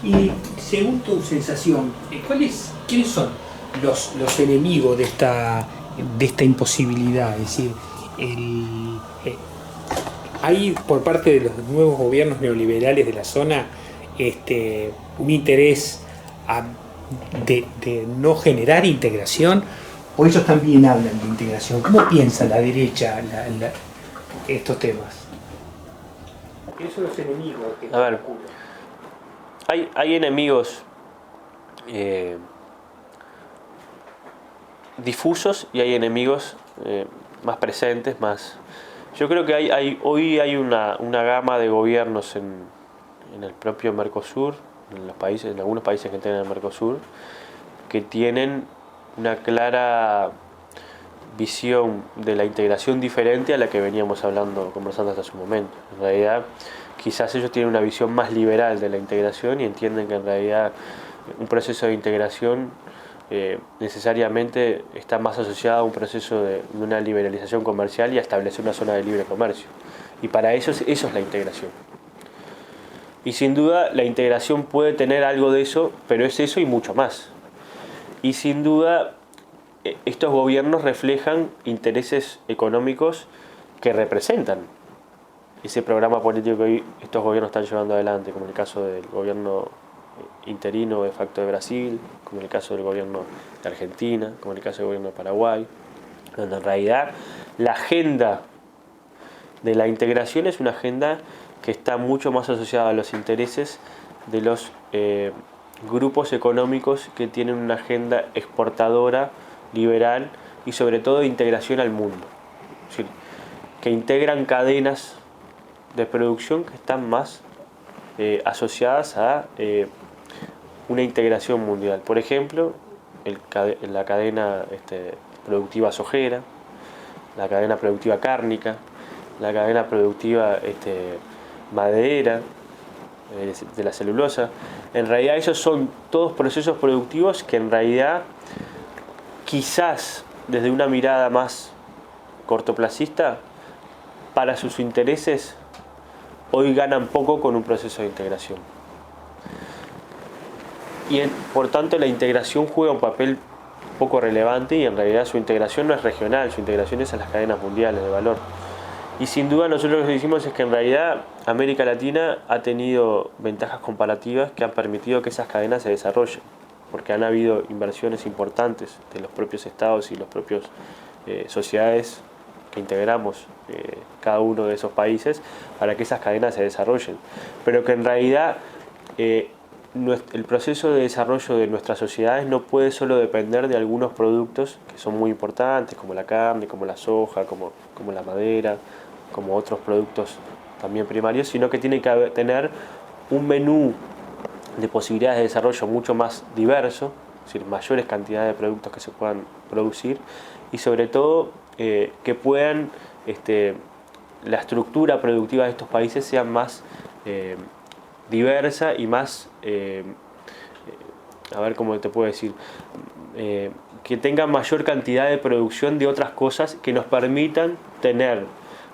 Y según tu sensación, ¿quiénes son los enemigos de esta imposibilidad? Es decir, hay por parte de los nuevos gobiernos neoliberales de la zona un interés a- de no generar integración, o ellos también hablan de integración. ¿Cómo piensa la derecha estos temas? ¿Quiénes son los enemigos que A ver, ocurren? hay enemigos difusos y hay enemigos más presentes, más... Yo creo que hoy hay una gama de gobiernos en el propio Mercosur, en algunos países que tienen el Mercosur, que tienen una clara visión de la integración diferente a la que veníamos conversando hasta su momento. En realidad, quizás ellos tienen una visión más liberal de la integración y entienden que en realidad un proceso de integración necesariamente está más asociado a un proceso de una liberalización comercial y a establecer una zona de libre comercio. Y para ellos eso es la integración. Y sin duda la integración puede tener algo de eso, pero es eso y mucho más. Y sin duda estos gobiernos reflejan intereses económicos que representan ese programa político que hoy estos gobiernos están llevando adelante, como en el caso del gobierno interino de facto de Brasil, como en el caso del gobierno de Argentina, como en el caso del gobierno de Paraguay, donde en realidad la agenda de la integración es una agenda que está mucho más asociada a los intereses de los grupos económicos que tienen una agenda exportadora, liberal y sobre todo de integración al mundo. Es decir, que integran cadenas de producción que están más asociadas a una integración mundial. Por ejemplo, la cadena productiva sojera, la cadena productiva cárnica, la cadena productiva maderera, de la celulosa. En realidad esos son todos procesos productivos que en realidad quizás desde una mirada más cortoplacista, para sus intereses hoy ganan poco con un proceso de integración. Y por tanto la integración juega un papel poco relevante y en realidad su integración no es regional, su integración es a las cadenas mundiales de valor. Y sin duda nosotros lo que decimos es que en realidad América Latina ha tenido ventajas comparativas que han permitido que esas cadenas se desarrollen, porque han habido inversiones importantes de los propios estados y los propios sociedades que integramos cada uno de esos países para que esas cadenas se desarrollen. Pero que en realidad el proceso de desarrollo de nuestras sociedades no puede solo depender de algunos productos que son muy importantes, como la carne, como la soja, como la madera, como otros productos también primarios, sino que tiene que tener un menú de posibilidades de desarrollo mucho más diverso, es decir, mayores cantidades de productos que se puedan producir y sobre todo que puedan, la estructura productiva de estos países sea más diversa y más, a ver cómo te puedo decir, que tenga mayor cantidad de producción de otras cosas que nos permitan tener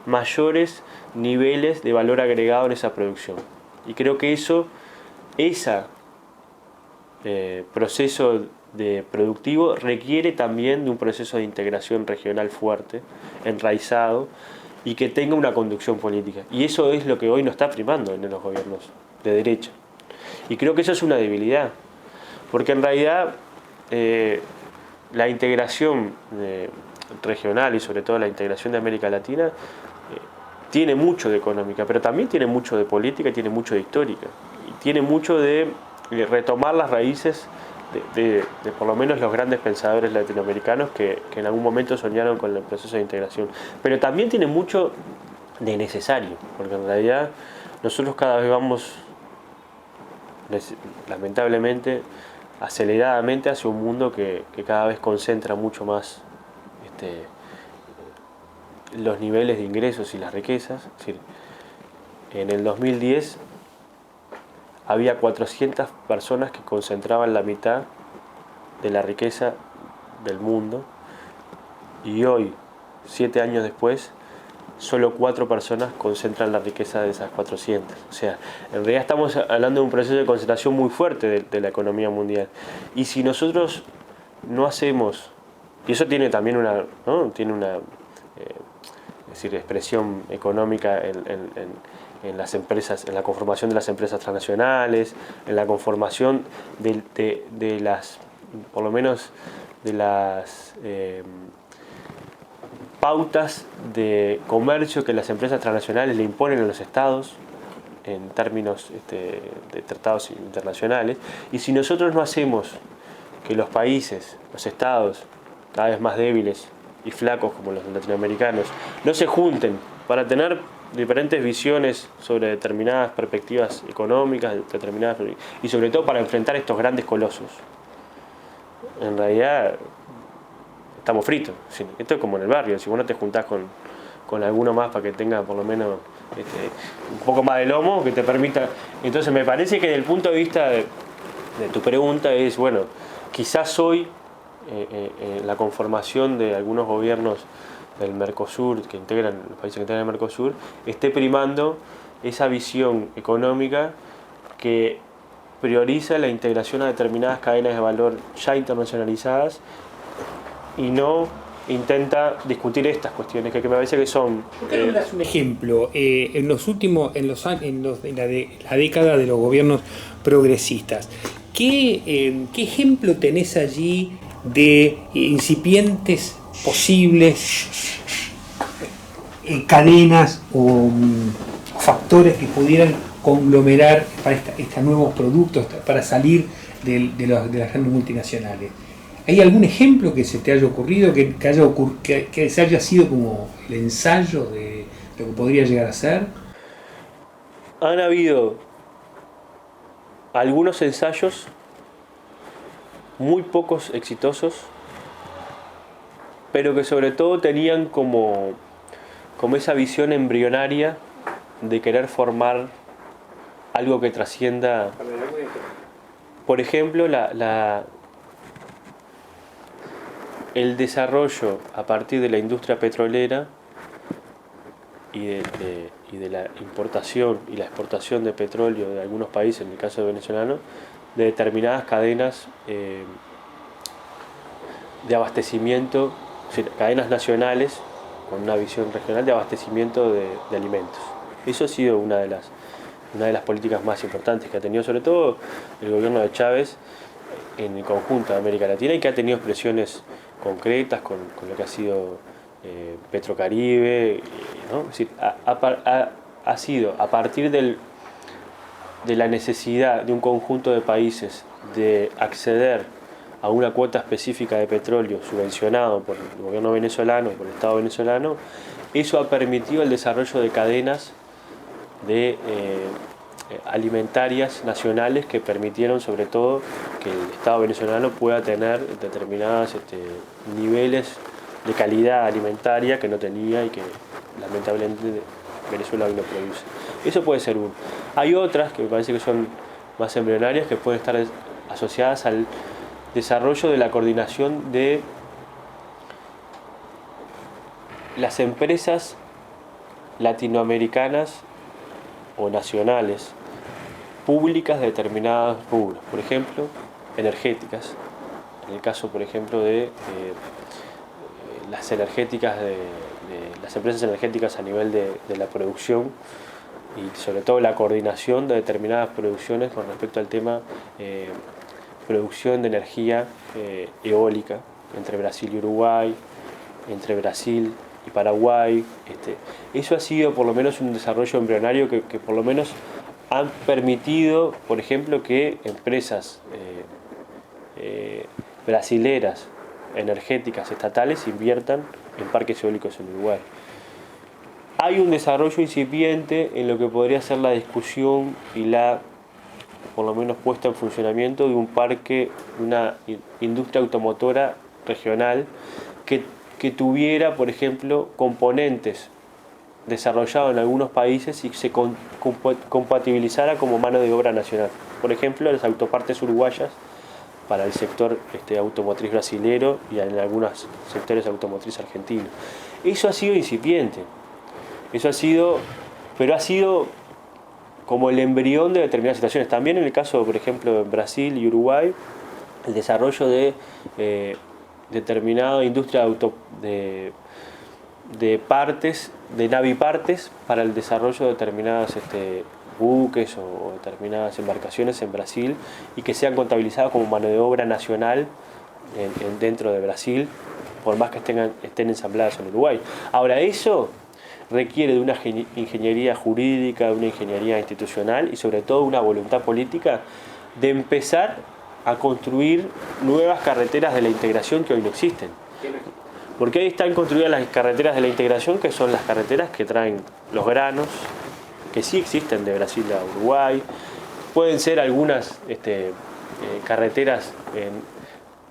mayores niveles de valor agregado en esa producción. Y creo que ese proceso productivo requiere también de un proceso de integración regional fuerte, enraizado y que tenga una conducción política. Y eso es lo que hoy no está primando en los gobiernos de derecha. Y creo que eso es una debilidad, porque en realidad la integración regional y sobre todo la integración de América Latina tiene mucho de económica, pero también tiene mucho de política y tiene mucho de histórica. Y tiene mucho de retomar las raíces de por lo menos los grandes pensadores latinoamericanos que en algún momento soñaron con el proceso de integración. Pero también tiene mucho de necesario, porque en realidad nosotros cada vez vamos, lamentablemente, aceleradamente hacia un mundo que cada vez concentra mucho más los niveles de ingresos y las riquezas. Es decir, en el 2010 había 400 personas que concentraban la mitad de la riqueza del mundo y hoy, 7 años después, solo 4 personas concentran la riqueza de esas 400. O sea, en realidad estamos hablando de un proceso de concentración muy fuerte de la economía mundial. Y si nosotros no hacemos, y eso tiene también una, ¿no? Tiene una es decir, expresión económica en las empresas, en la conformación de las empresas transnacionales, en la conformación de las, por lo menos de las pautas de comercio que las empresas transnacionales le imponen a los estados en términos de tratados internacionales. Y si nosotros no hacemos que los países, los estados, cada vez más débiles y flacos como los latinoamericanos, no se junten para tener diferentes visiones sobre determinadas perspectivas económicas, determinadas, y sobre todo para enfrentar estos grandes colosos, en realidad estamos fritos. Esto es como en el barrio, si vos no te juntás con alguno más para que tenga por lo menos un poco más de lomo, que te permita. Entonces me parece que desde el punto de vista de tu pregunta es, bueno, quizás hoy la conformación de algunos gobiernos del Mercosur, los países que integran el Mercosur, esté primando esa visión económica que prioriza la integración a determinadas cadenas de valor ya internacionalizadas y no intenta discutir estas cuestiones que me parece que son... ¿Por qué no me das un ejemplo? En los últimos, en la década de los gobiernos progresistas, ¿qué ejemplo tenés allí de incipientes posibles cadenas o factores que pudieran conglomerar para estos nuevos productos, para salir de las grandes multinacionales? ¿Hay algún ejemplo que se te haya ocurrido, que se haya sido como el ensayo de lo que podría llegar a ser? Han habido algunos ensayos, muy pocos exitosos, pero que sobre todo tenían como esa visión embrionaria de querer formar algo que trascienda. Por ejemplo, el desarrollo a partir de la industria petrolera y de la importación y la exportación de petróleo de algunos países, en el caso de venezolano, de determinadas cadenas de abastecimiento, cadenas nacionales con una visión regional de abastecimiento de alimentos. Eso ha sido una de las políticas más importantes que ha tenido sobre todo el gobierno de Chávez en el conjunto de América Latina y que ha tenido expresiones concretas con lo que ha sido Petrocaribe, ¿no? Es decir, ha sido a partir de la necesidad de un conjunto de países de acceder a una cuota específica de petróleo subvencionado por el gobierno venezolano y por el Estado venezolano. Eso ha permitido el desarrollo de cadenas alimentarias nacionales que permitieron sobre todo que el Estado venezolano pueda tener determinados niveles de calidad alimentaria que no tenía y que lamentablemente Venezuela hoy no produce. Eso puede ser uno. Hay otras que me parece que son más embrionarias que pueden estar asociadas al desarrollo de la coordinación de las empresas latinoamericanas o nacionales públicas de determinados rubros, por ejemplo, energéticas. En el caso, por ejemplo, de las energéticas de las empresas energéticas a nivel de la producción y sobre todo la coordinación de determinadas producciones con respecto al tema producción de energía eólica entre Brasil y Uruguay, entre Brasil y Paraguay. Eso ha sido por lo menos un desarrollo embrionario que por lo menos han permitido, por ejemplo, que empresas brasileras energéticas estatales inviertan en parques eólicos en Uruguay. Hay un desarrollo incipiente en lo que podría ser la discusión y por lo menos puesta en funcionamiento de un parque, una industria automotora regional que tuviera, por ejemplo, componentes desarrollados en algunos países y se compatibilizara como mano de obra nacional. Por ejemplo, las autopartes uruguayas para el sector automotriz brasilero y en algunos sectores automotriz argentinos. Eso ha sido incipiente. Eso ha sido, pero ha sido como el embrión de determinadas situaciones. También en el caso, por ejemplo, en Brasil y Uruguay, el desarrollo de determinada industria de partes, de navipartes para el desarrollo de determinadas buques o determinadas embarcaciones en Brasil y que sean contabilizadas como mano de obra nacional dentro de Brasil, por más que estén ensambladas en Uruguay. Ahora, eso requiere de una ingeniería jurídica, de una ingeniería institucional y sobre todo una voluntad política de empezar a construir nuevas carreteras de la integración que hoy no existen. Porque ahí están construidas las carreteras de la integración, que son las carreteras que traen los granos, que sí existen de Brasil a Uruguay. Pueden ser algunas carreteras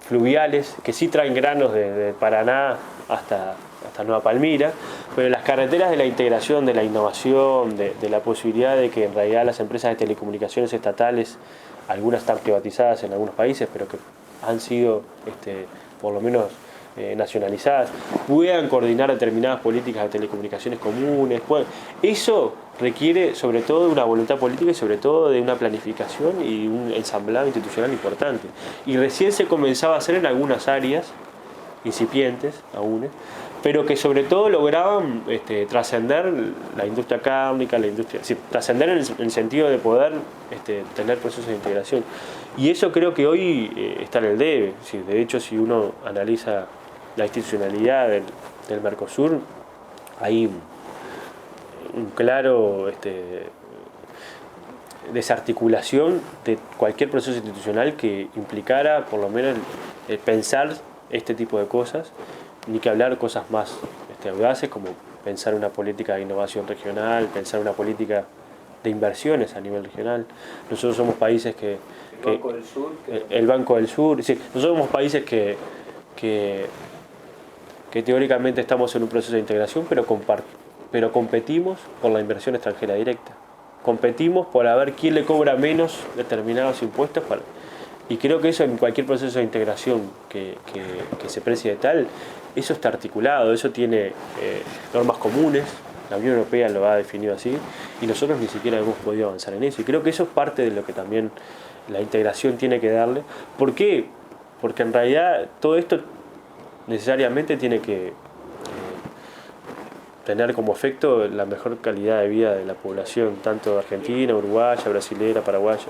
fluviales, que sí traen granos de Paraná hasta Nueva Palmira, pero las carreteras de la integración, de la innovación, de la posibilidad de que en realidad las empresas de telecomunicaciones estatales, algunas están privatizadas en algunos países, pero que han sido por lo menos nacionalizadas, puedan coordinar determinadas políticas de telecomunicaciones comunes. Eso requiere sobre todo de una voluntad política y sobre todo de una planificación y un ensamblado institucional importante. Y recién se comenzaba a hacer en algunas áreas, incipientes aún, pero que sobre todo lograban trascender la industria cárnica, trascender en el sentido de poder tener procesos de integración. Y eso creo que hoy está en el debe. De hecho, si uno analiza la institucionalidad del Mercosur, hay un claro desarticulación de cualquier proceso institucional que implicara por lo menos pensar este tipo de cosas, ni que hablar cosas más audaces como pensar una política de innovación regional, pensar una política de inversiones a nivel regional. Nosotros somos países que... El Banco del Sur. El Banco del Sur. Sí, nosotros somos países que teóricamente estamos en un proceso de integración, pero competimos por la inversión extranjera directa. Competimos por a ver quién le cobra menos determinados impuestos y creo que eso en cualquier proceso de integración que se precie de tal, eso está articulado, eso tiene normas comunes, la Unión Europea lo ha definido así, y nosotros ni siquiera hemos podido avanzar en eso. Y creo que eso es parte de lo que también la integración tiene que darle. ¿Por qué? Porque en realidad todo esto necesariamente tiene que tener como efecto la mejor calidad de vida de la población, tanto argentina, uruguaya, brasilera, paraguaya.